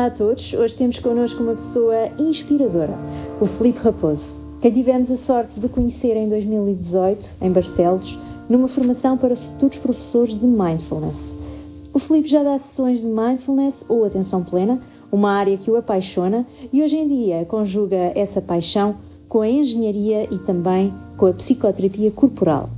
Olá a todos, hoje temos connosco uma pessoa inspiradora, o Filipe Raposo, quem tivemos a sorte de conhecer em 2018, em Barcelos, numa formação para futuros professores de Mindfulness. O Filipe já dá sessões de Mindfulness ou atenção plena, uma área que o apaixona, e hoje em dia conjuga essa paixão com a engenharia e também com a psicoterapia corporal.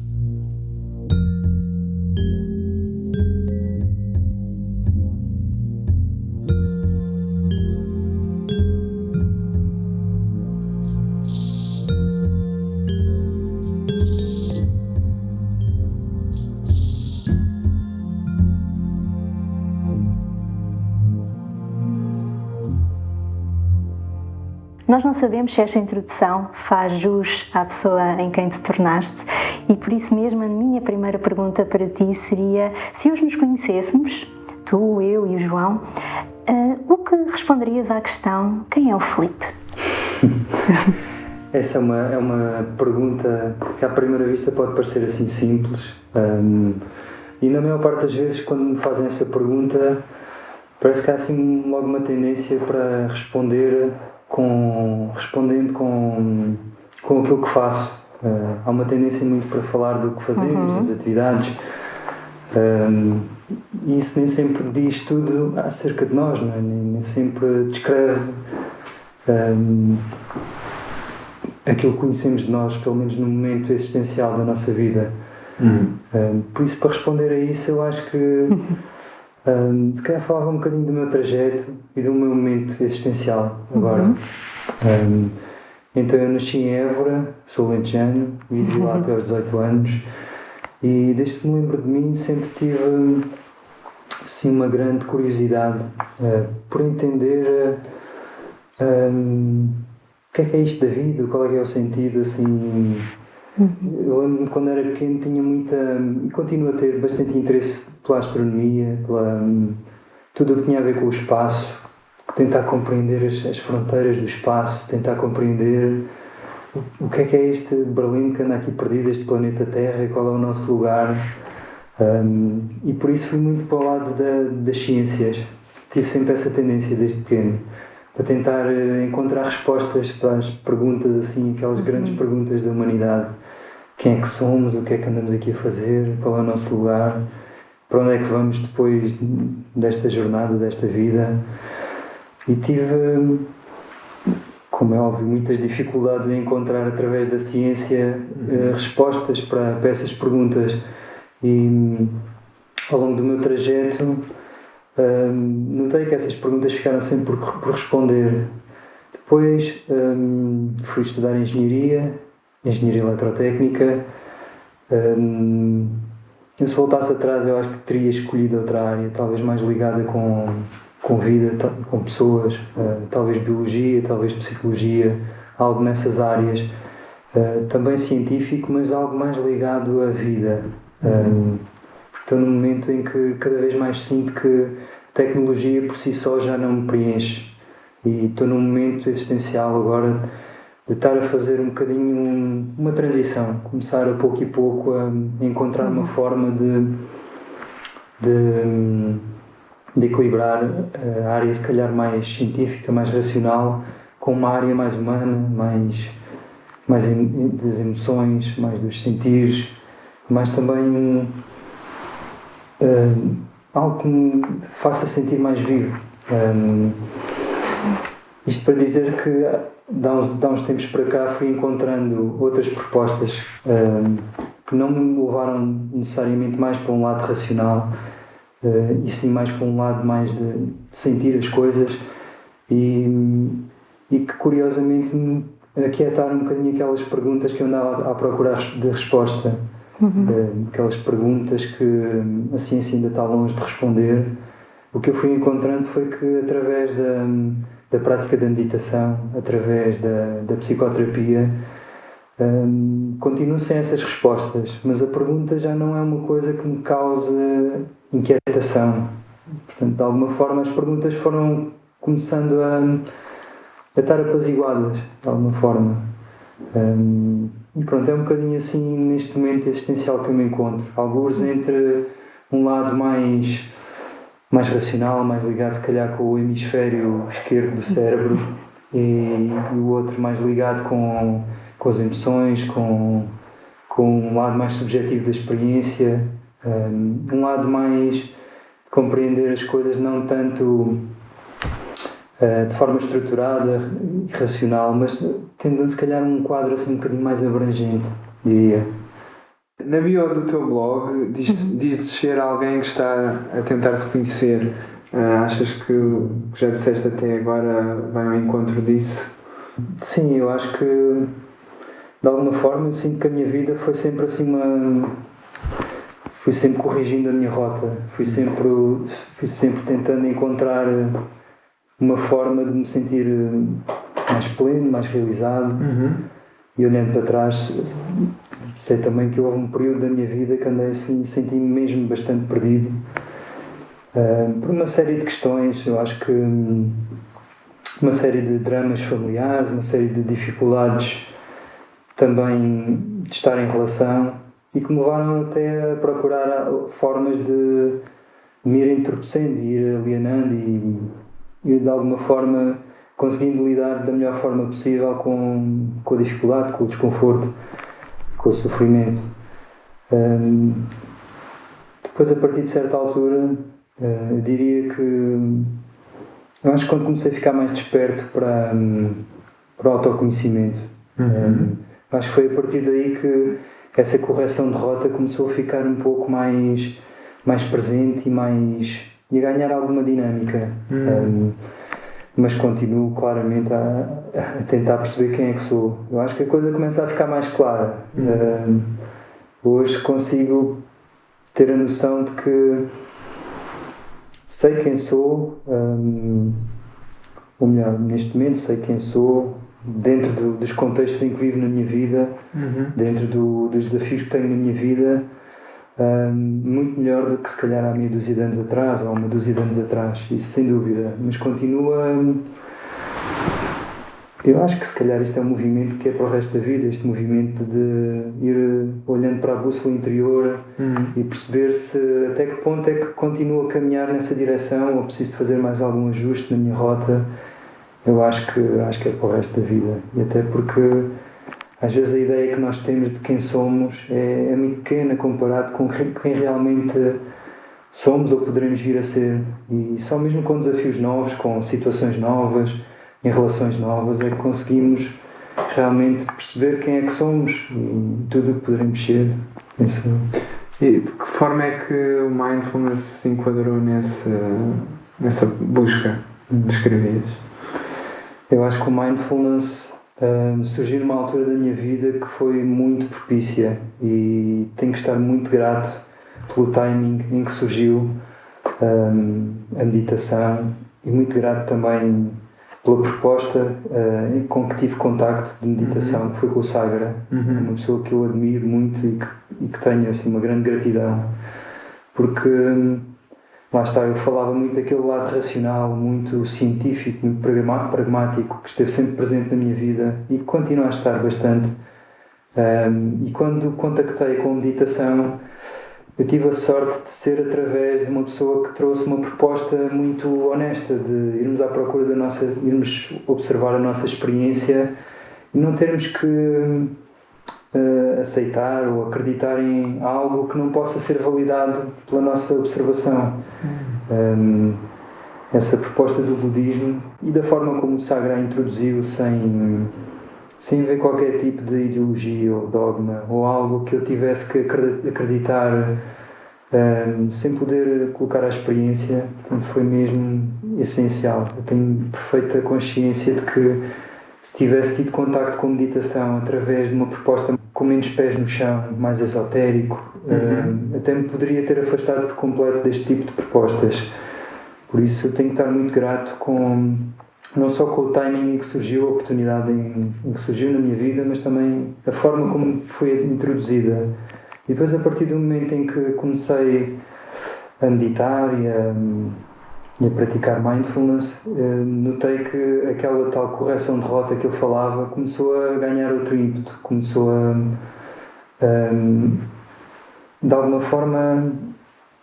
Nós não sabemos se esta introdução faz jus à pessoa em quem te tornaste e por isso mesmo a minha primeira pergunta para ti seria: se hoje nos conhecêssemos, tu, eu e o João, o que responderias à questão: quem é o Filipe? Essa é uma pergunta que à primeira vista pode parecer assim simples, e na maior parte das vezes quando me fazem essa pergunta parece que há assim logo uma tendência para respondendo com aquilo que faço. Há uma tendência muito para falar do que fazemos, das atividades, e isso nem sempre diz tudo acerca de nós, não é? Nem sempre descreve aquilo que conhecemos de nós, pelo menos no momento existencial da nossa vida. Por isso, para responder a isso, eu acho que se calhar falava um bocadinho do meu trajeto e do meu momento existencial agora. Então eu nasci em Évora, sou lentejano, vivi lá até aos 18 anos e desde que me lembro de mim sempre tive assim, uma grande curiosidade por entender o que é isto da vida, qual é o sentido, assim. Eu lembro-me quando era pequeno tinha e continuo a ter bastante interesse pela astronomia, tudo o que tinha a ver com o espaço, tentar compreender as fronteiras do espaço, tentar compreender o que é este Berlim que anda aqui perdido, este planeta Terra, e qual é o nosso lugar. E por isso fui muito para o lado das ciências. Tive sempre essa tendência desde pequeno, para tentar encontrar respostas para as perguntas, assim, aquelas grandes perguntas da humanidade. Quem é que somos? O que é que andamos aqui a fazer? Qual é o nosso lugar? Para onde é que vamos depois desta jornada, desta vida? E tive, como é óbvio, muitas dificuldades em encontrar através da ciência respostas para essas perguntas. E ao longo do meu trajeto notei que essas perguntas ficaram sempre por responder. Depois fui estudar engenharia eletrotécnica. Se voltasse atrás eu acho que teria escolhido outra área, talvez mais ligada com vida, com pessoas, talvez biologia, talvez psicologia, algo nessas áreas, também científico, mas algo mais ligado à vida. Porque estou num momento em que cada vez mais sinto que a tecnologia por si só já não me preenche, e estou num momento existencial agora de estar a fazer um bocadinho uma transição, começar a pouco e pouco a encontrar uma forma de equilibrar a área se calhar mais científica, mais racional, com uma área mais humana, mais das emoções, mais dos sentires, mas também algo que me faça sentir mais vivo. Isto para dizer que dá uns tempos para cá fui encontrando outras propostas que não me levaram necessariamente mais para um lado racional, e sim mais para um lado mais de sentir as coisas, e que curiosamente me aquietaram um bocadinho aquelas perguntas que eu andava à procura de resposta, aquelas perguntas que a ciência ainda está longe de responder. O que eu fui encontrando foi que através da prática da meditação, através da psicoterapia, continuo sem essas respostas, mas a pergunta já não é uma coisa que me cause inquietação. Portanto, de alguma forma as perguntas foram começando a estar apaziguadas, de alguma forma. E pronto, é um bocadinho assim neste momento existencial que eu me encontro, alguns entre um lado mais mais racional, mais ligado se calhar com o hemisfério esquerdo do cérebro e o outro mais ligado com as emoções, com um lado mais subjetivo da experiência, um lado mais de compreender as coisas não tanto de forma estruturada e racional, mas tendo se calhar um quadro assim um bocadinho mais abrangente, diria. Na bio do teu blog dizes ser alguém que está a tentar se conhecer. Achas que o que já disseste até agora vai ao encontro disso? Sim, eu acho que de alguma forma eu sinto que a minha vida foi sempre assim fui sempre corrigindo a minha rota, fui sempre tentando encontrar uma forma de me sentir mais pleno, mais realizado. E olhando para trás sei também que houve um período da minha vida que andei assim, senti-me mesmo bastante perdido por uma série de questões. Eu acho que uma série de dramas familiares, uma série de dificuldades também de estar em relação e que me levaram até a procurar formas de me ir entorpecendo, ir alienando e de alguma forma conseguindo lidar da melhor forma possível com a dificuldade, com o desconforto, com o sofrimento. Depois, a partir de certa altura, eu diria que eu acho que quando comecei a ficar mais desperto para o autoconhecimento, acho que foi a partir daí que essa correção de rota começou a ficar um pouco mais presente e a ganhar alguma dinâmica. Mas continuo claramente a tentar perceber quem é que sou. Eu acho que a coisa começa a ficar mais clara. Hoje consigo ter a noção de que sei quem sou, ou melhor, neste momento sei quem sou, dentro dos contextos em que vivo na minha vida, dentro dos desafios que tenho na minha vida, muito melhor do que se calhar há meia dúzia de anos atrás ou há uma dúzia de anos atrás, isso sem dúvida, mas continua. Eu acho que se calhar isto é um movimento que é para o resto da vida, este movimento de ir olhando para a bússola interior e perceber se até que ponto é que continuo a caminhar nessa direção ou preciso fazer mais algum ajuste na minha rota. Eu acho que é para o resto da vida, e até porque às vezes a ideia que nós temos de quem somos é muito pequena comparado com quem realmente somos ou poderemos vir a ser. E só mesmo com desafios novos, com situações novas, em relações novas, é que conseguimos realmente perceber quem é que somos e tudo o que poderemos ser. Penso. E de que forma é que o mindfulness se enquadrou nessa busca que escrevias? Eu acho que o mindfulness surgiu numa altura da minha vida que foi muito propícia e tenho que estar muito grato pelo timing em que surgiu a meditação e muito grato também pela proposta com que tive contacto de meditação, que foi com o Sagra, uma pessoa que eu admiro muito e que tenho assim, uma grande gratidão, porque lá está, eu falava muito daquele lado racional, muito científico, muito pragmático, que esteve sempre presente na minha vida e que continua a estar bastante. E quando contactei com a meditação, eu tive a sorte de ser através de uma pessoa que trouxe uma proposta muito honesta, de irmos à procura irmos observar a nossa experiência e não termos que aceitar ou acreditar em algo que não possa ser validado pela nossa observação. Essa proposta do budismo e da forma como o Sagra a introduziu sem ver qualquer tipo de ideologia ou dogma ou algo que eu tivesse que acreditar sem poder colocar à experiência. Portanto, foi mesmo essencial. Eu tenho perfeita consciência de que se tivesse tido contacto com a meditação através de uma proposta com menos pés no chão, mais esotérico, até me poderia ter afastado por completo deste tipo de propostas. Por isso eu tenho que estar muito grato não só com o timing em que surgiu, a oportunidade em que surgiu na minha vida, mas também a forma como foi introduzida. E depois, a partir do momento em que comecei a meditar e a praticar mindfulness, notei que aquela tal correção de rota que eu falava começou a ganhar outro ímpeto, começou de alguma forma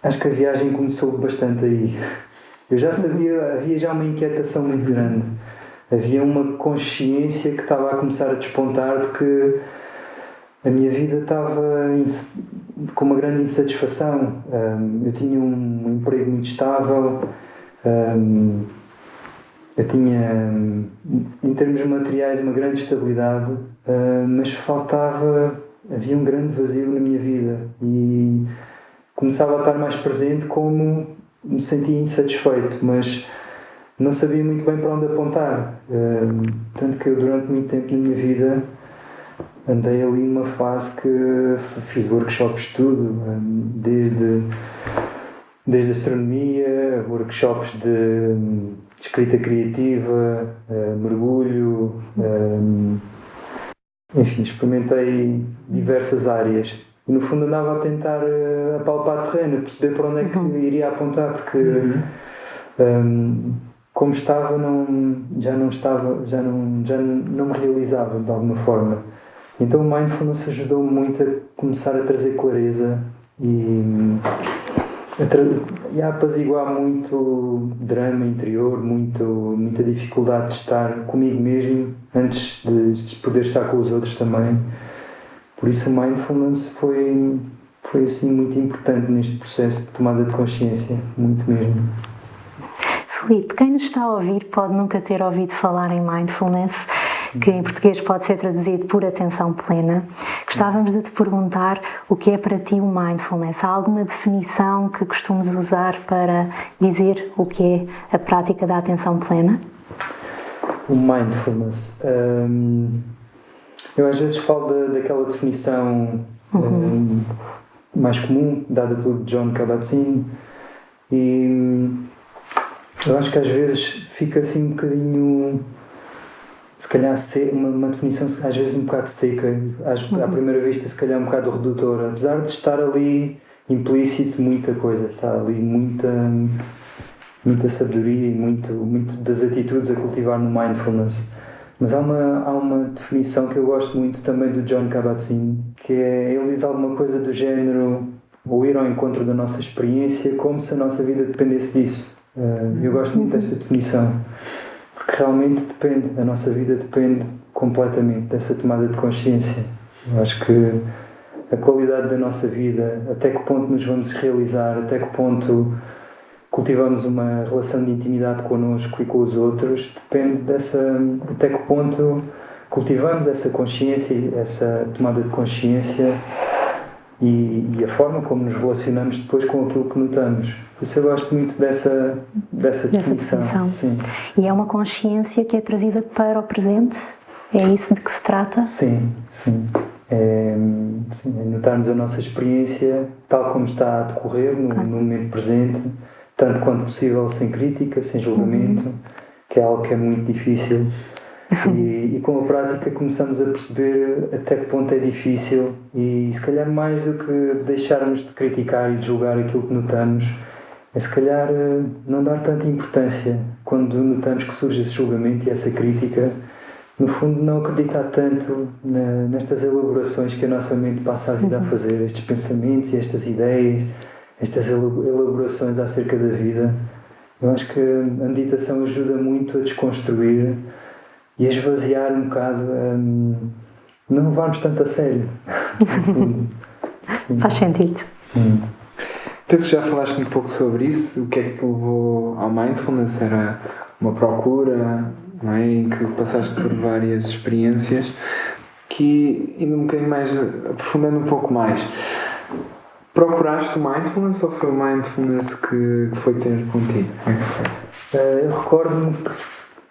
acho que a viagem começou bastante aí. Eu já sabia, havia já uma inquietação muito grande. Havia uma consciência que estava a começar a despontar de que a minha vida estava com uma grande insatisfação. Eu tinha um emprego muito estável, eu tinha, em termos materiais, uma grande estabilidade, mas havia um grande vazio na minha vida e começava a estar mais presente como me sentia insatisfeito, mas não sabia muito bem para onde apontar. Tanto que eu, durante muito tempo na minha vida, andei ali numa fase que fiz workshops de tudo, desde astronomia, workshops de escrita criativa, mergulho, enfim, experimentei diversas áreas e no fundo andava a tentar apalpar terreno, a perceber para onde é que iria apontar, porque como estava, já não me realizava de alguma forma. Então o Mindfulness ajudou-me muito a começar a trazer clareza e a apaziguar muito drama interior, muita dificuldade de estar comigo mesmo antes de poder estar com os outros também. Por isso o Mindfulness foi assim muito importante neste processo de tomada de consciência, muito mesmo. Filipe, quem nos está a ouvir pode nunca ter ouvido falar em Mindfulness, que em português pode ser traduzido por atenção plena. Sim. Gostávamos de te perguntar o que é para ti o Mindfulness. Há alguma definição que costumes usar para dizer o que é a prática da atenção plena? O Mindfulness. Eu às vezes falo daquela definição mais comum, dada pelo Jon Kabat-Zinn, e eu acho que às vezes fica assim um bocadinho, se calhar uma definição às vezes um bocado seca, à primeira vista se calhar um bocado redutora, apesar de estar ali implícito muita coisa, está ali muita sabedoria e muito das atitudes a cultivar no Mindfulness. Mas há uma definição que eu gosto muito também do Jon Kabat-Zinn, que ele diz alguma coisa do género, ou ir ao encontro da nossa experiência como se a nossa vida dependesse disso. Eu gosto muito desta definição, porque realmente a nossa vida depende completamente dessa tomada de consciência. Eu acho que a qualidade da nossa vida, até que ponto nos vamos realizar, até que ponto cultivamos uma relação de intimidade connosco e com os outros, depende até que ponto cultivamos essa consciência, essa tomada de consciência e a forma como nos relacionamos depois com aquilo que notamos. Por isso eu gosto muito dessa definição. Sim. E é uma consciência que é trazida para o presente? É isso de que se trata? Sim. É notarmos a nossa experiência tal como está a decorrer no momento presente, tanto quanto possível sem crítica, sem julgamento, que é algo que é muito difícil. E com a prática começamos a perceber até que ponto é difícil e se calhar mais do que deixarmos de criticar e de julgar aquilo que notamos, é se calhar não dar tanta importância quando notamos que surge esse julgamento e essa crítica, no fundo não acreditar tanto nestas elaborações que a nossa mente passa a vida a fazer, estes pensamentos e estas ideias, estas elaborações acerca da vida. Eu acho que a meditação ajuda muito a desconstruir e a esvaziar um bocado, não levarmos tanto a sério, no fundo. Sim. Faz sentido. Penso que já falaste um pouco sobre isso. O que é que te levou ao Mindfulness? Era uma procura, não é? Em que passaste por várias experiências, que indo um bocadinho mais, aprofundando um pouco mais, procuraste o Mindfulness ou foi o Mindfulness que foi ter contigo? Como é que foi? Eu recordo-me que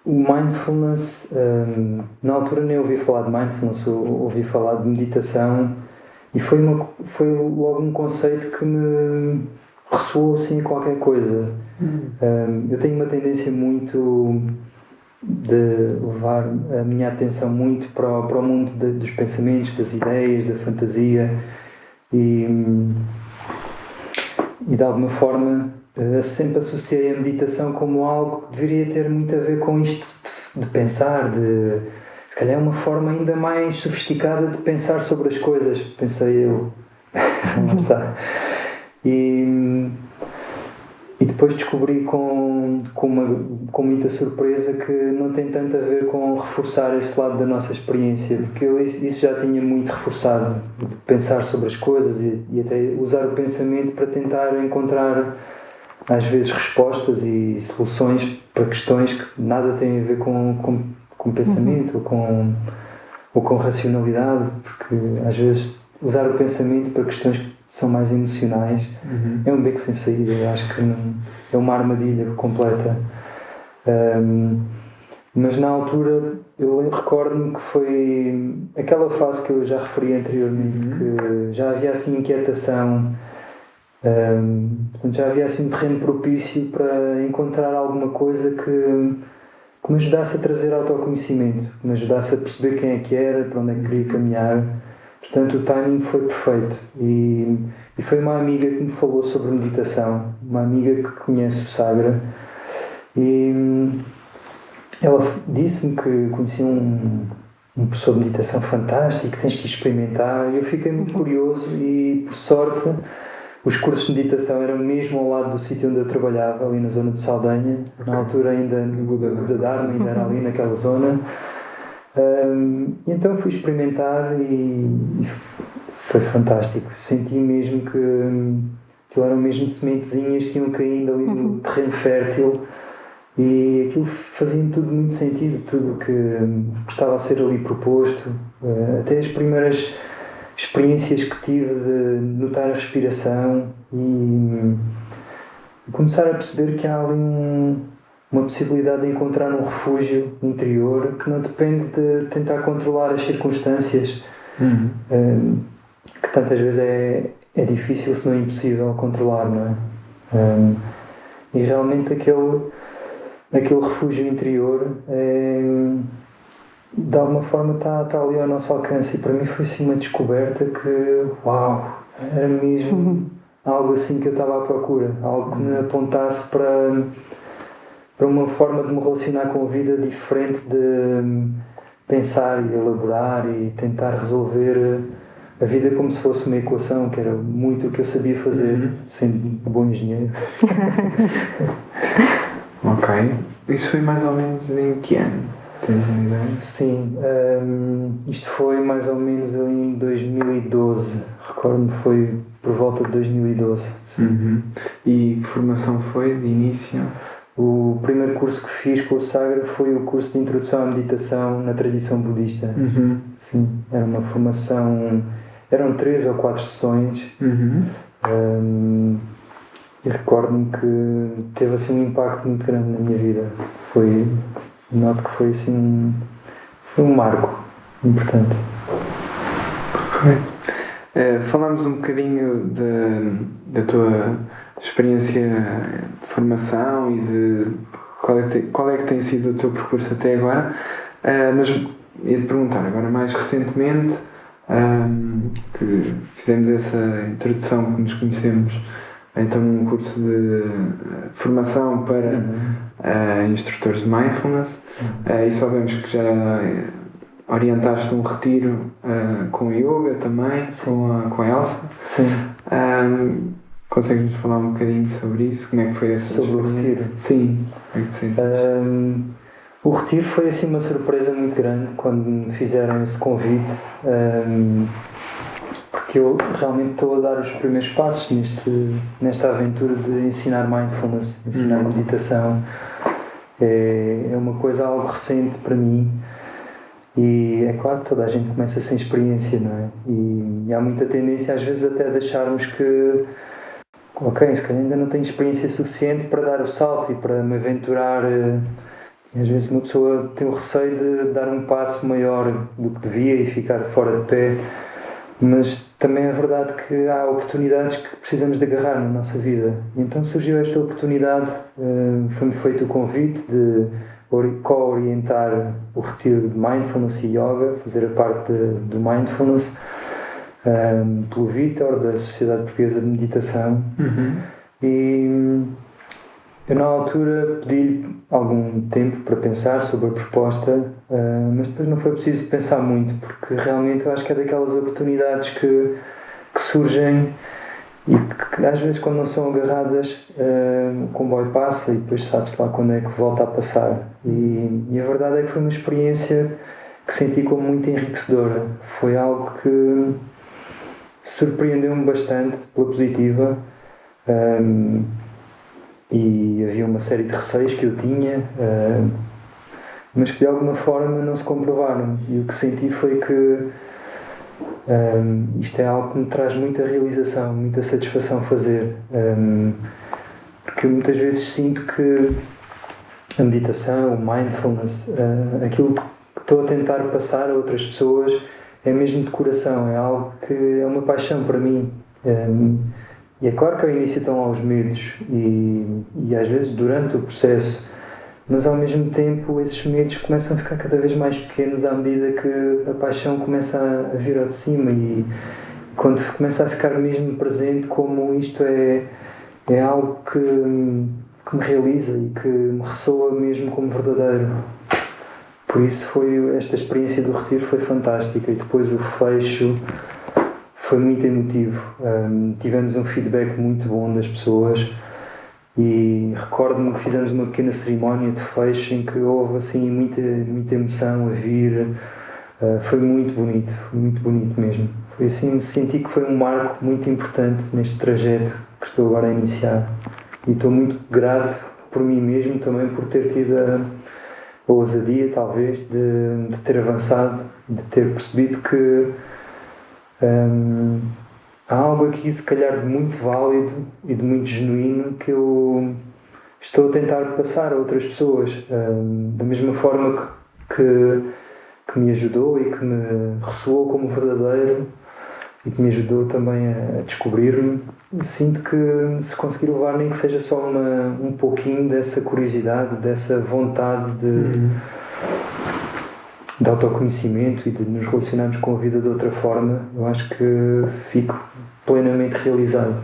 o Mindfulness, na altura nem ouvi falar de Mindfulness, ouvi falar de meditação e foi logo um conceito que me ressoou assim qualquer coisa. Eu tenho uma tendência muito de levar a minha atenção muito para o mundo dos pensamentos, das ideias, da fantasia e de alguma forma sempre associei a meditação como algo que deveria ter muito a ver com isto de pensar, se calhar é uma forma ainda mais sofisticada de pensar sobre as coisas, pensei eu. Lá está. E depois descobri com muita surpresa que não tem tanto a ver com reforçar esse lado da nossa experiência, porque eu isso já tinha muito reforçado, de pensar sobre as coisas e até usar o pensamento para tentar encontrar às vezes respostas e soluções para questões que nada têm a ver com pensamento ou com racionalidade, porque às vezes usar o pensamento para questões que são mais emocionais é um beco sem saída. Eu acho que é uma armadilha completa. Mas na altura eu recordo-me que foi aquela fase que eu já referi anteriormente, que já havia assim inquietação, portanto já havia assim um terreno propício para encontrar alguma coisa que me ajudasse a trazer autoconhecimento, que me ajudasse a perceber quem é que era, para onde é que queria caminhar. Portanto, o timing foi perfeito e foi uma amiga que me falou sobre meditação, uma amiga que conhece o Sagra, e ela disse-me que conhecia um professor de meditação fantástico, que tens que experimentar, e eu fiquei muito curioso e, por sorte, os cursos de meditação eram mesmo ao lado do sítio onde eu trabalhava, ali na zona de Saldanha, na altura ainda no Buda Dharma, ainda era ali naquela zona. E então fui experimentar e foi fantástico. Senti mesmo que aquilo eram mesmo sementezinhas que iam caindo ali no terreno fértil, e aquilo fazia tudo muito sentido, tudo que estava a ser ali proposto, até as primeiras experiências que tive de notar a respiração e começar a perceber que há ali uma possibilidade de encontrar um refúgio interior que não depende de tentar controlar as circunstâncias, que tantas vezes é difícil, se não é impossível controlar, não é? E realmente aquele refúgio interior de alguma forma está ali ao nosso alcance, e para mim foi assim uma descoberta que, uau, era mesmo algo assim que eu estava à procura, algo que me apontasse para uma forma de me relacionar com a vida diferente, de pensar e elaborar e tentar resolver a vida como se fosse uma equação, que era muito o que eu sabia fazer, sendo bom engenheiro. Ok. Isso foi mais ou menos em que ano? Tens uma ideia? Sim, isto foi mais ou menos em 2012, recordo-me, foi por volta de 2012. Sim. E que formação foi de início? O primeiro curso que fiz com o Sagra foi o curso de Introdução à Meditação na tradição budista. Sim, era uma formação, eram 3 ou 4 sessões, e recordo-me que teve assim um impacto muito grande na minha vida. Noto que foi assim foi um marco importante. Ok. Falámos um bocadinho da tua experiência de formação e de qual é que tem sido o teu percurso até agora, mas ia-te perguntar agora mais recentemente, que fizemos essa introdução, que nos conhecemos, então um curso de formação para instrutores de Mindfulness, e sabemos que já orientaste um retiro com a yoga também, com a Elsa. Sim. Consegues-nos falar um bocadinho sobre isso? Como é que foi essa Sobre o retiro? Sim. Como é que te sentes? O retiro foi assim uma surpresa muito grande quando me fizeram esse convite, porque eu realmente estou a dar os primeiros passos nesta aventura de ensinar mindfulness, ensinar meditação. É uma coisa algo recente para mim, e é claro que toda a gente começa sem experiência, não é? E há muita tendência às vezes até a deixarmos que ok, se calhar ainda não tenho experiência suficiente para dar o salto e para me aventurar. E às vezes uma pessoa tem o receio de dar um passo maior do que devia e ficar fora de pé, mas também é verdade que há oportunidades que precisamos de agarrar na nossa vida. E então surgiu esta oportunidade, foi-me feito o convite de co-orientar o retiro de Mindfulness e Yoga, fazer a parte do Mindfulness, pelo Vítor, da Sociedade Portuguesa de Meditação. E eu na altura pedi-lhe algum tempo para pensar sobre a proposta, mas depois não foi preciso pensar muito, porque realmente eu acho que é daquelas oportunidades que surgem e que às vezes quando não são agarradas o comboio passa e depois sabe-se lá quando é que volta a passar, e a verdade é que foi uma experiência que senti como muito enriquecedora. Foi algo que surpreendeu-me bastante pela positiva, e havia uma série de receios que eu tinha, mas que de alguma forma não se comprovaram, e o que senti foi que isto é algo que me traz muita realização, muita satisfação fazer, porque muitas vezes sinto que a meditação, o mindfulness, aquilo que estou a tentar passar a outras pessoas é mesmo de coração, é algo que é uma paixão para mim. E é claro que ao início estão lá os medos e às vezes durante o processo, mas ao mesmo tempo esses medos começam a ficar cada vez mais pequenos à medida que a paixão começa a vir ao de cima, e quando começa a ficar mesmo presente como isto é algo que me realiza e que me ressoa mesmo como verdadeiro. Por isso esta experiência do retiro foi fantástica, e depois o fecho foi muito emotivo. Tivemos um feedback muito bom das pessoas, e recordo-me que fizemos uma pequena cerimónia de fecho em que houve assim muita emoção a vir. Foi muito bonito mesmo. Foi assim, senti que foi um marco muito importante neste trajeto que estou agora a iniciar, e estou muito grato por mim mesmo também por ter tido a ousadia talvez de ter avançado, de ter percebido que há algo aqui se calhar de muito válido e de muito genuíno que eu estou a tentar passar a outras pessoas, da mesma forma que me ajudou e que me ressoou como verdadeiro e que me ajudou também a descobrir-me. Sinto que se conseguir levar nem que seja só um pouquinho dessa curiosidade, dessa vontade de autoconhecimento e de nos relacionarmos com a vida de outra forma, eu acho que fico plenamente realizado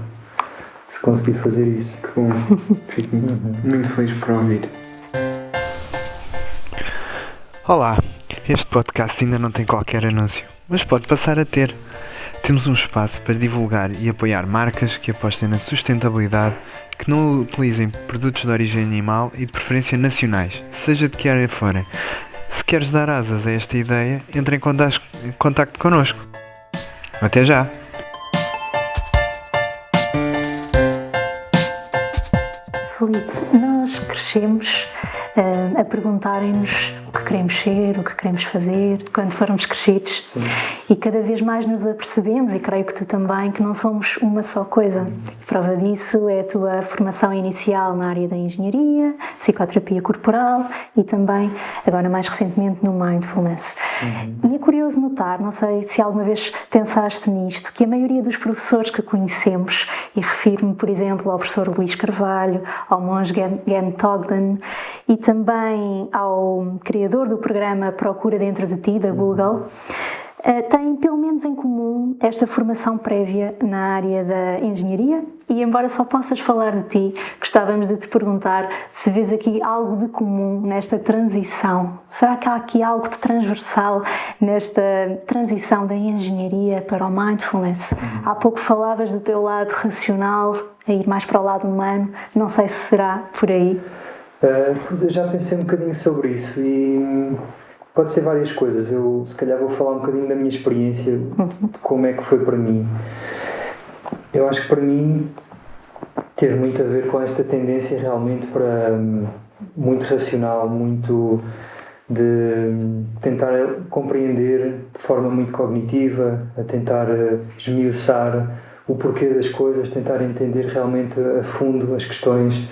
se conseguir fazer isso. Que bom, fico muito feliz por ouvir. Olá, este podcast ainda não tem qualquer anúncio, mas pode passar a ter. Temos um espaço para divulgar e apoiar marcas que apostem na sustentabilidade, que não utilizem produtos de origem animal e de preferência nacionais, seja de que área forem. Se queres dar asas a esta ideia, entre em contacto connosco. Até já! Filipe, nós crescemos a perguntarem-nos o que queremos ser, o que queremos fazer quando formos crescidos. Sim. E cada vez mais nos apercebemos, e creio que tu também, que não somos uma só coisa. Prova disso é a tua formação inicial na área da engenharia, psicoterapia corporal e também, agora mais recentemente, no mindfulness. E é curioso notar, não sei se alguma vez pensaste nisto, que a maioria dos professores que conhecemos, e refiro-me, por exemplo, ao professor Luís Carvalho, ao monge Gent Ogden e também ao criador do programa Procura Dentro de Ti, da Google, têm pelo menos em comum esta formação prévia na área da engenharia. E embora só possas falar de ti, gostávamos de te perguntar se vês aqui algo de comum nesta transição. Será que há aqui algo de transversal nesta transição da engenharia para o mindfulness? Há pouco falavas do teu lado racional, a ir mais para o lado humano, não sei se será por aí. Pois eu já pensei um bocadinho sobre isso, e pode ser várias coisas. Eu se calhar vou falar um bocadinho da minha experiência, de como é que foi para mim. Eu acho que para mim teve muito a ver com esta tendência realmente para muito racional, muito de tentar compreender de forma muito cognitiva, a tentar esmiuçar o porquê das coisas, tentar entender realmente a fundo as questões.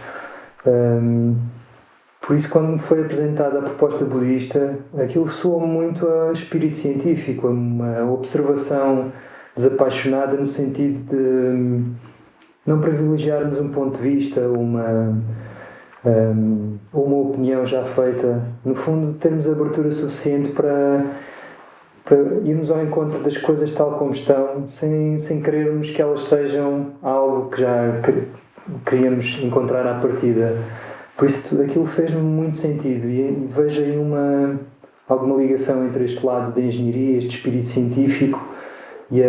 Por isso, quando me foi apresentada a proposta budista, aquilo soou muito a espírito científico, a uma observação desapaixonada no sentido de não privilegiarmos um ponto de vista, uma opinião já feita. No fundo, termos abertura suficiente para irmos ao encontro das coisas tal como estão, sem querermos que elas sejam algo que já queríamos encontrar à partida. Por isso, tudo aquilo fez-me muito sentido, e vejo aí alguma ligação entre este lado da engenharia, este espírito científico, e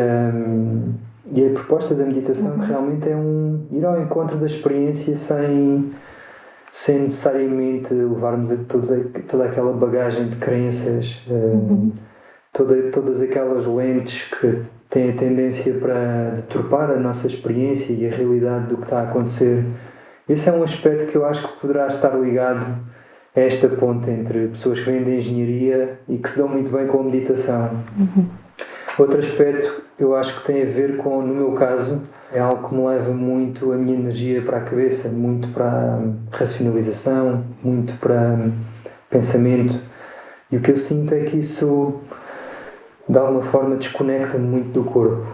E a proposta da meditação que realmente é ir ao encontro da experiência sem necessariamente levarmos toda aquela bagagem de crenças, todas aquelas lentes que têm a tendência para deturpar a nossa experiência e a realidade do que está a acontecer. Esse é um aspecto que eu acho que poderá estar ligado a esta ponte entre pessoas que vêm da engenharia e que se dão muito bem com a meditação. Outro aspecto eu acho que tem a ver com, no meu caso, é algo que me leva muito a minha energia para a cabeça, muito para a racionalização, muito para pensamento. E o que eu sinto é que isso, de alguma forma, desconecta-me muito do corpo.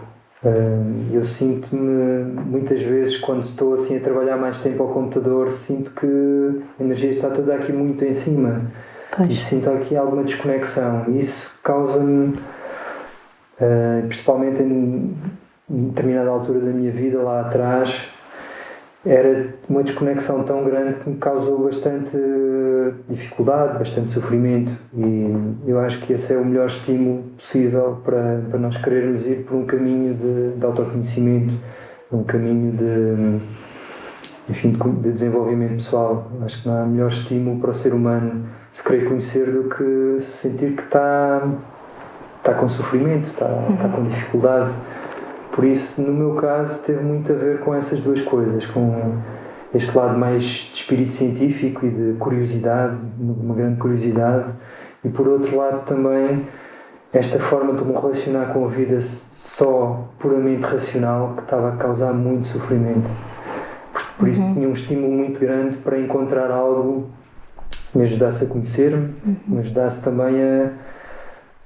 Eu sinto-me, muitas vezes, quando estou assim a trabalhar mais tempo ao computador, sinto que a energia está toda aqui muito em cima. E sinto aqui alguma desconexão. E isso causa-me, principalmente em determinada altura da minha vida, lá atrás, era uma desconexão tão grande que me causou bastante dificuldade, bastante sofrimento, e eu acho que esse é o melhor estímulo possível para nós querermos ir por um caminho de autoconhecimento, um caminho de desenvolvimento pessoal. Acho que não há melhor estímulo para o ser humano se querer conhecer do que sentir que está com sofrimento, está com dificuldade. Por isso, no meu caso, teve muito a ver com essas duas coisas, com este lado mais de espírito científico e de curiosidade, uma grande curiosidade, e por outro lado também esta forma de me relacionar com a vida só puramente racional, que estava a causar muito sofrimento. Por isso tinha um estímulo muito grande para encontrar algo que me ajudasse a conhecer-me, me ajudasse também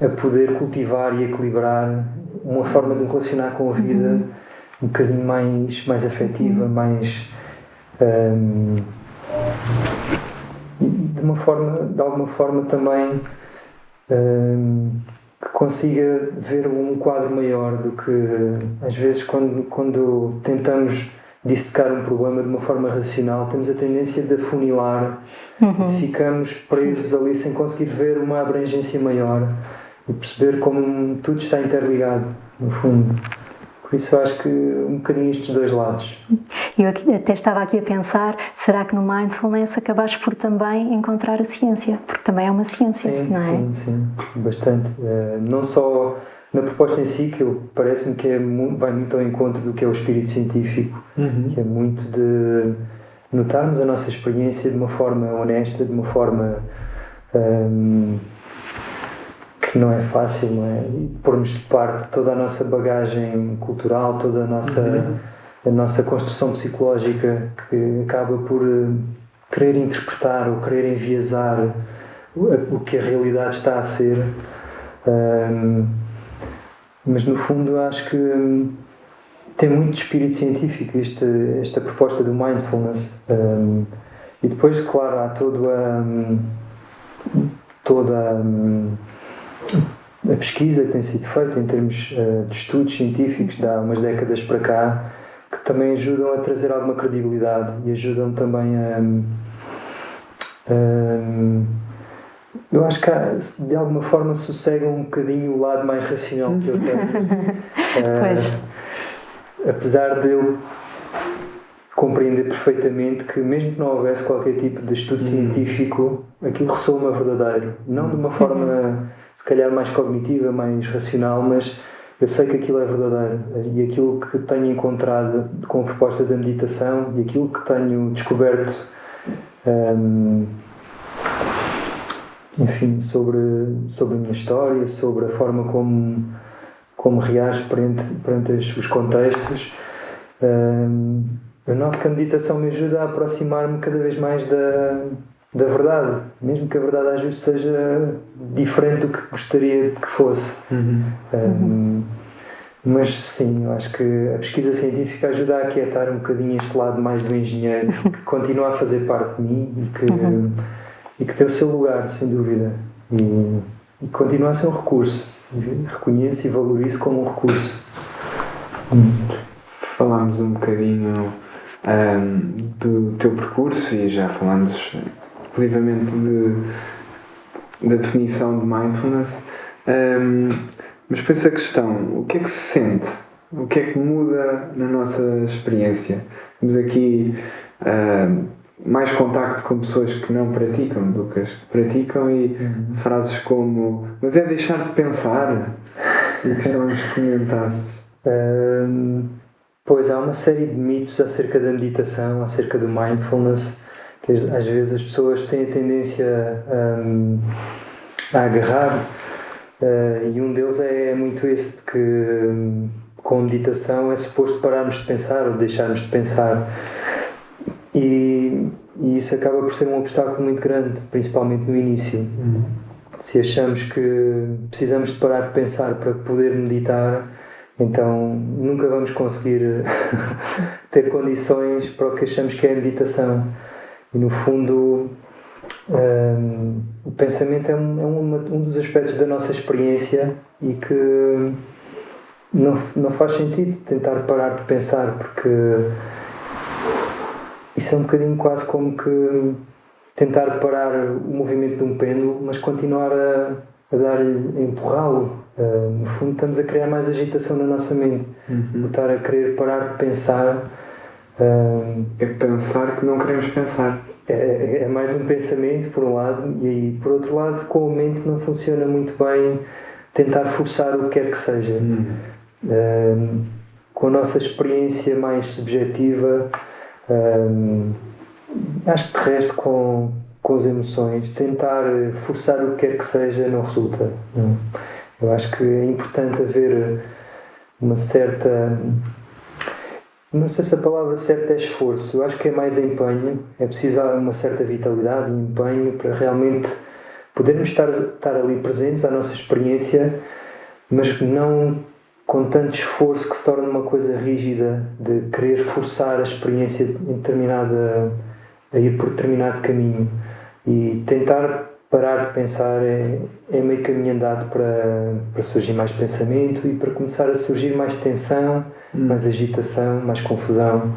a poder cultivar e equilibrar uma forma de me relacionar com a vida um bocadinho mais afetiva, mais e de alguma forma também que consiga ver um quadro maior do que às vezes quando tentamos dissecar um problema de uma forma racional, temos a tendência de afunilar, de ficamos presos ali sem conseguir ver uma abrangência maior e perceber como tudo está interligado, no fundo. Por isso eu acho que um bocadinho estes dois lados. Eu até estava aqui a pensar, será que no Mindfulness acabaste por também encontrar a ciência? Porque também é uma ciência, não é? Sim, bastante. Não só na proposta em si, que parece-me que vai muito ao encontro do que é o espírito científico, que é muito de notarmos a nossa experiência de uma forma honesta, de uma forma que não é fácil, não é? E pormos de parte toda a nossa bagagem cultural, toda a nossa construção psicológica, que acaba por querer interpretar ou querer enviesar o que a realidade está a ser. Mas no fundo acho que tem muito espírito científico esta proposta do Mindfulness. E depois, claro, há toda a pesquisa que tem sido feita em termos de estudos científicos de há umas décadas para cá, que também ajudam a trazer alguma credibilidade e ajudam também eu acho que de alguma forma sossegam um bocadinho o lado mais racional que eu tenho. Apesar de eu compreender perfeitamente que mesmo que não houvesse qualquer tipo de estudo científico, aquilo ressoa-me verdadeiro. Não de uma forma, se calhar, mais cognitiva, mais racional, mas eu sei que aquilo é verdadeiro. E aquilo que tenho encontrado com a proposta da meditação e aquilo que tenho descoberto enfim, sobre a minha história, sobre a forma como reage perante os contextos, eu noto que a meditação me ajuda a aproximar-me cada vez mais da verdade, mesmo que a verdade às vezes seja diferente do que gostaria que fosse. Mas sim, eu acho que a pesquisa científica ajuda a aquietar um bocadinho este lado mais do engenheiro, que continua a fazer parte de mim e que tem o seu lugar, sem dúvida, e continua a ser um recurso. Reconheço e valorizo como um recurso. Falámos um bocadinho do teu percurso e já falámos inclusivamente da definição de mindfulness, mas depois a questão, o que é que se sente o que é que muda na nossa experiência? Temos aqui mais contacto com pessoas que não praticam do que as que praticam e frases como mas é deixar de pensar. E gostávamos que comentasses. Pois há uma série de mitos acerca da meditação, acerca do mindfulness, que às vezes as pessoas têm a tendência a agarrar, e um deles é muito esse de que com a meditação é suposto pararmos de pensar ou deixarmos de pensar, e isso acaba por ser um obstáculo muito grande, principalmente no início. Se achamos que precisamos de parar de pensar para poder meditar, então nunca vamos conseguir ter condições para o que achamos que é a meditação. E no fundo o pensamento é um dos aspectos da nossa experiência e que não faz sentido tentar parar de pensar, porque isso é um bocadinho quase como que tentar parar o movimento de um pêndulo, mas continuar a dar-lhe, a empurrá-lo. No fundo estamos a criar mais agitação na nossa mente. Estar a querer parar de pensar. É pensar que não queremos pensar. É mais um pensamento, por um lado, e por outro lado, com a mente não funciona muito bem tentar forçar o que quer que seja. Com a nossa experiência mais subjetiva, acho que de resto com as emoções, tentar forçar o que quer que seja não resulta. Não. Eu acho que é importante haver uma certa... Não sei se a palavra certa é esforço, eu acho que é mais empenho, é preciso uma certa vitalidade e empenho para realmente podermos estar ali presentes à nossa experiência, mas não com tanto esforço que se torna uma coisa rígida, de querer forçar a experiência em determinada, a ir por determinado caminho. E tentar parar de pensar é meio caminho andado para surgir mais pensamento e para começar a surgir mais tensão, mais agitação, mais confusão.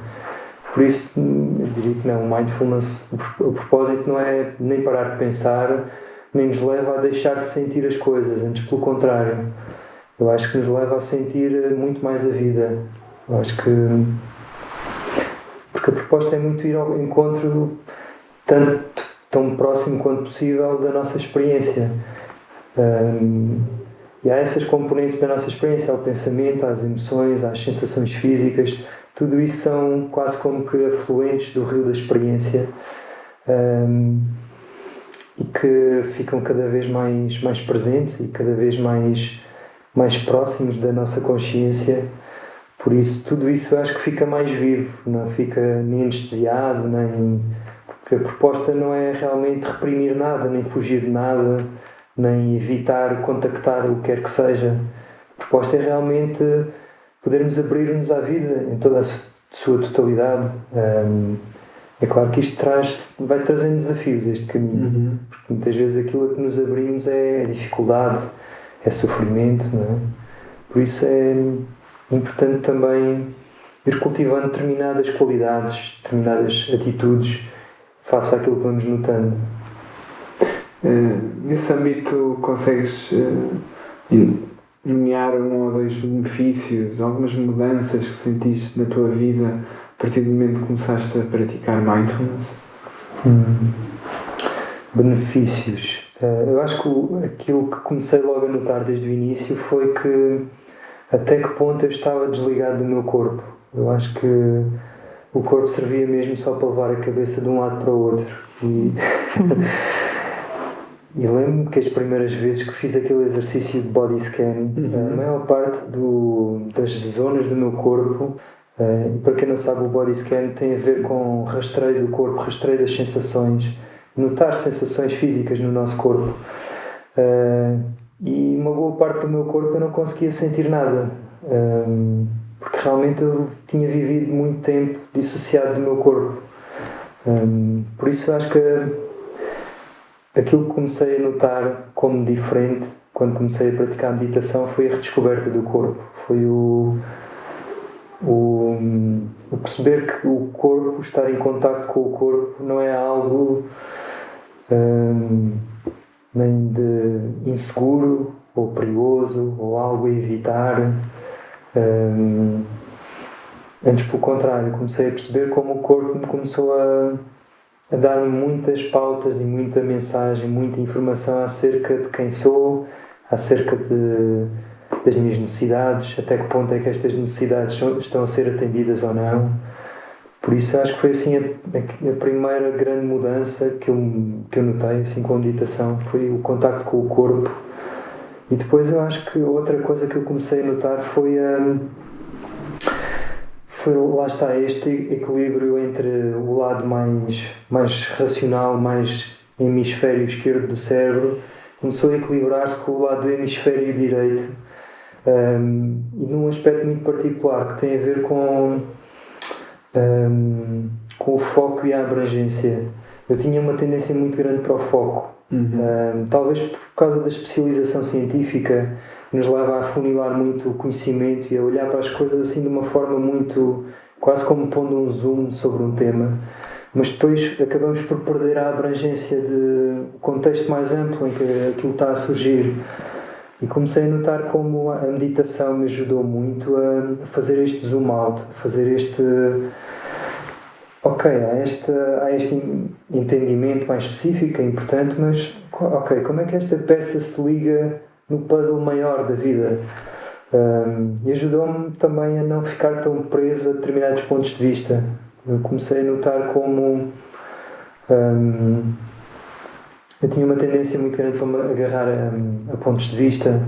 Por isso, eu diria que não, o mindfulness, o propósito não é nem parar de pensar, nem nos leva a deixar de sentir as coisas, antes pelo contrário. Eu acho que nos leva a sentir muito mais a vida. Eu acho que... Porque a proposta é muito ir ao encontro tão próximo quanto possível da nossa experiência. E há essas componentes da nossa experiência, há o pensamento, há as emoções, há as sensações físicas, tudo isso são quase como que afluentes do rio da experiência, e que ficam cada vez mais presentes e cada vez mais próximos da nossa consciência. Por isso, tudo isso eu acho que fica mais vivo, não fica nem anestesiado, porque a proposta não é realmente reprimir nada, nem fugir de nada, nem evitar contactar o que quer que seja. A proposta é realmente podermos abrir-nos à vida em toda a sua totalidade. É claro que isto vai trazendo desafios, este caminho, porque muitas vezes aquilo a que nos abrimos é dificuldade, é sofrimento, não é? Por isso é importante também ir cultivando determinadas qualidades, determinadas atitudes face àquilo que vamos notando. Nesse âmbito consegues nomear um ou dois benefícios, algumas mudanças que sentiste na tua vida a partir do momento que começaste a praticar mindfulness? Benefícios. Eu acho que aquilo que comecei logo a notar desde o início foi que até que ponto eu estava desligado do meu corpo. Eu acho que o corpo servia mesmo só para levar a cabeça de um lado para o outro. E lembro-me que as primeiras vezes que fiz aquele exercício de body scan, a maior parte das zonas do meu corpo, e para quem não sabe, o body scan tem a ver com rastreio do corpo, rastreio das sensações, notar sensações físicas no nosso corpo. E uma boa parte do meu corpo eu não conseguia sentir nada, porque realmente eu tinha vivido muito tempo dissociado do meu corpo. Por isso acho que aquilo que comecei a notar como diferente quando comecei a praticar a meditação foi a redescoberta do corpo, foi o perceber que o corpo, estar em contacto com o corpo, não é algo nem de inseguro ou perigoso ou algo a evitar. Antes, pelo contrário, comecei a perceber como o corpo me começou a dar-me muitas pautas e muita mensagem, muita informação acerca de quem sou, acerca das minhas necessidades, até que ponto é que estas necessidades estão a ser atendidas ou não. Por isso, eu acho que foi assim a primeira grande mudança que eu notei assim, com a meditação, foi o contacto com o corpo. E depois eu acho que outra coisa que eu comecei a notar foi lá está, este equilíbrio entre o lado mais racional, mais hemisfério esquerdo do cérebro, começou a equilibrar-se com o lado do hemisfério direito, e num aspecto muito particular que tem a ver com o foco e a abrangência. Eu tinha uma tendência muito grande para o foco, talvez por causa da especialização científica, que nos leva a afunilar muito o conhecimento e a olhar para as coisas assim de uma forma muito, quase como pondo um zoom sobre um tema, mas depois acabamos por perder a abrangência de contexto mais amplo em que aquilo está a surgir. E comecei a notar como a meditação me ajudou muito a fazer este zoom out, a fazer este há este entendimento mais específico, é importante, mas como é que esta peça se liga no puzzle maior da vida? E ajudou-me também a não ficar tão preso a determinados pontos de vista. Eu comecei a notar como eu tinha uma tendência muito grande para me agarrar a pontos de vista,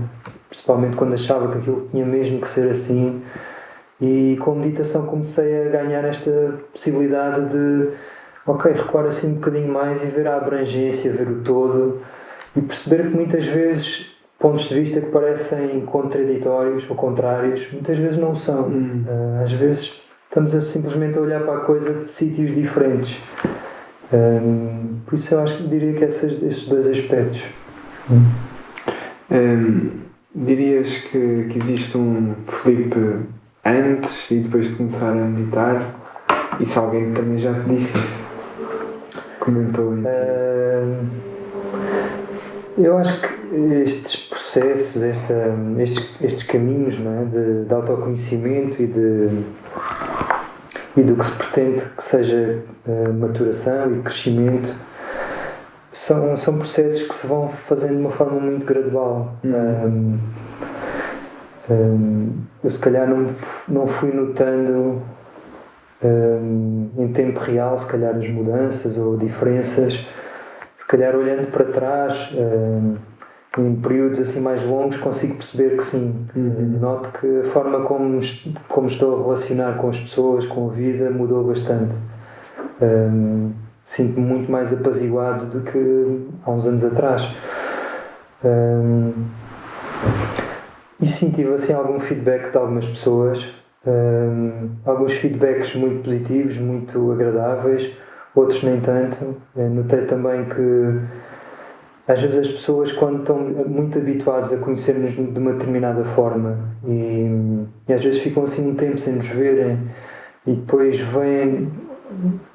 principalmente quando achava que aquilo tinha mesmo que ser assim. E com a meditação comecei a ganhar esta possibilidade de recuar assim um bocadinho mais e ver a abrangência, ver o todo, e perceber que muitas vezes pontos de vista que parecem contraditórios ou contrários, muitas vezes não são. Às vezes estamos simplesmente a olhar para a coisa de sítios diferentes. Por isso eu diria que esses dois aspectos. Dirias que existe um Filipe antes e depois de começar a meditar? E se alguém também já te disse isso? Comentou isso? Eu acho que estes processos, estes caminhos, não é, de autoconhecimento e do que se pretende que seja maturação e crescimento, são processos que se vão fazendo de uma forma muito gradual. Eu se calhar não fui notando em tempo real, se calhar, as mudanças ou diferenças. Se calhar olhando para trás, em períodos assim mais longos, consigo perceber que sim. Noto que a forma como estou a relacionar com as pessoas, com a vida, mudou bastante. Sinto-me muito mais apaziguado do que há uns anos atrás. E sim, tive assim algum feedback de algumas pessoas, alguns feedbacks muito positivos, muito agradáveis, outros nem tanto. Notei também que às vezes as pessoas, quando estão muito habituadas a conhecer-nos de uma determinada forma e às vezes ficam assim um tempo sem nos verem e depois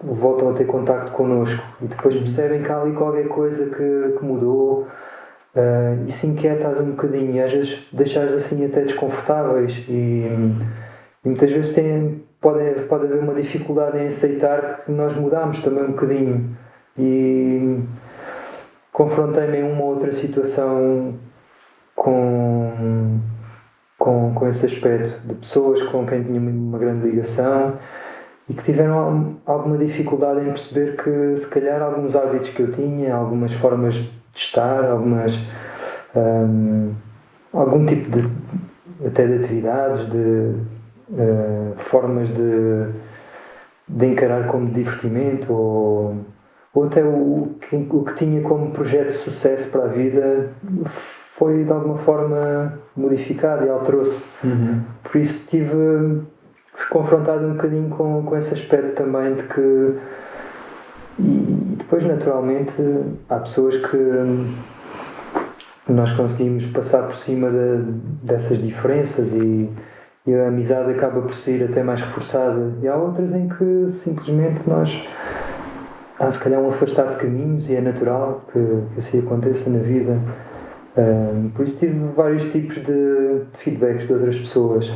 voltam a ter contacto connosco e depois percebem que há ali qualquer coisa que mudou, e se inquietas um bocadinho e às vezes deixas assim até desconfortáveis e muitas vezes pode haver uma dificuldade em aceitar que nós mudamos também um bocadinho. E confrontei-me em uma outra situação com esse aspecto de pessoas com quem tinha uma grande ligação e que tiveram alguma dificuldade em perceber que se calhar alguns hábitos que eu tinha, algumas formas de estar, algum tipo de atividades, formas de encarar como divertimento ou até o que tinha como projeto de sucesso para a vida foi de alguma forma modificado e alterou-se. Por isso fui confrontado um bocadinho com esse aspecto também de que, e depois naturalmente há pessoas que nós conseguimos passar por cima dessas diferenças e a amizade acaba por ser até mais reforçada, e há outras em que simplesmente há se calhar um afastar de caminhos e é natural que assim aconteça na vida. Por isso tive vários tipos de feedbacks de outras pessoas.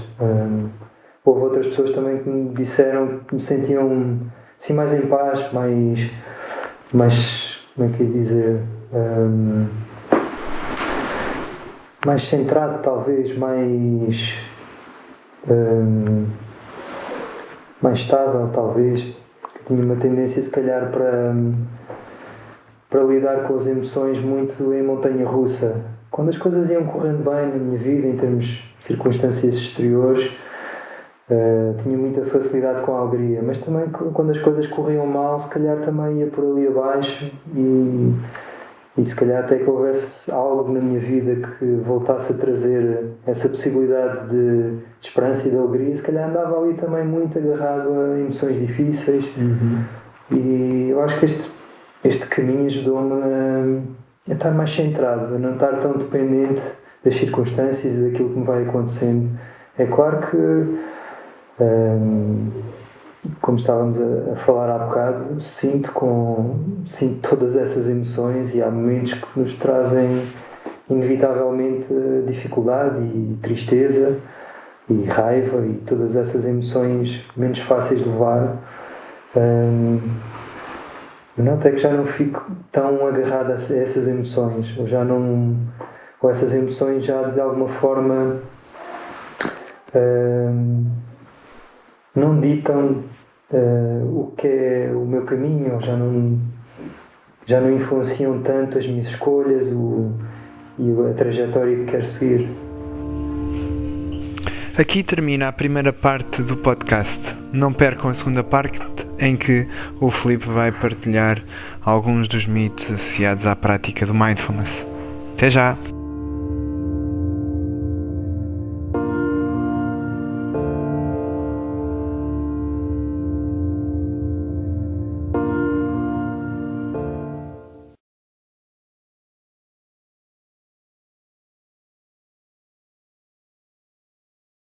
Houve outras pessoas também que me disseram que me sentiam assim, mais em paz, mais como é que eu ia dizer, mais centrado talvez, mais estável talvez, que tinha uma tendência se calhar para lidar com as emoções muito em montanha-russa. Quando as coisas iam correndo bem na minha vida, em termos de circunstâncias exteriores, tinha muita facilidade com a alegria, mas também quando as coisas corriam mal, se calhar também ia por ali abaixo e se calhar até que houvesse algo na minha vida que voltasse a trazer essa possibilidade de esperança e de alegria, se calhar andava ali também muito agarrado a emoções difíceis. E eu acho que este caminho ajudou-me a estar mais centrado, a não estar tão dependente das circunstâncias e daquilo que me vai acontecendo. É claro que como estávamos a falar há bocado, sinto todas essas emoções e há momentos que nos trazem inevitavelmente dificuldade e tristeza e raiva e todas essas emoções menos fáceis de levar. Noto é que já não fico tão agarrado a essas emoções, ou essas emoções já de alguma forma não ditam o que é o meu caminho, ou já não influenciam tanto as minhas escolhas e a trajetória que quero seguir. Aqui termina a primeira parte do podcast. Não percam a segunda parte, em que o Filipe vai partilhar alguns dos mitos associados à prática do mindfulness. Até já!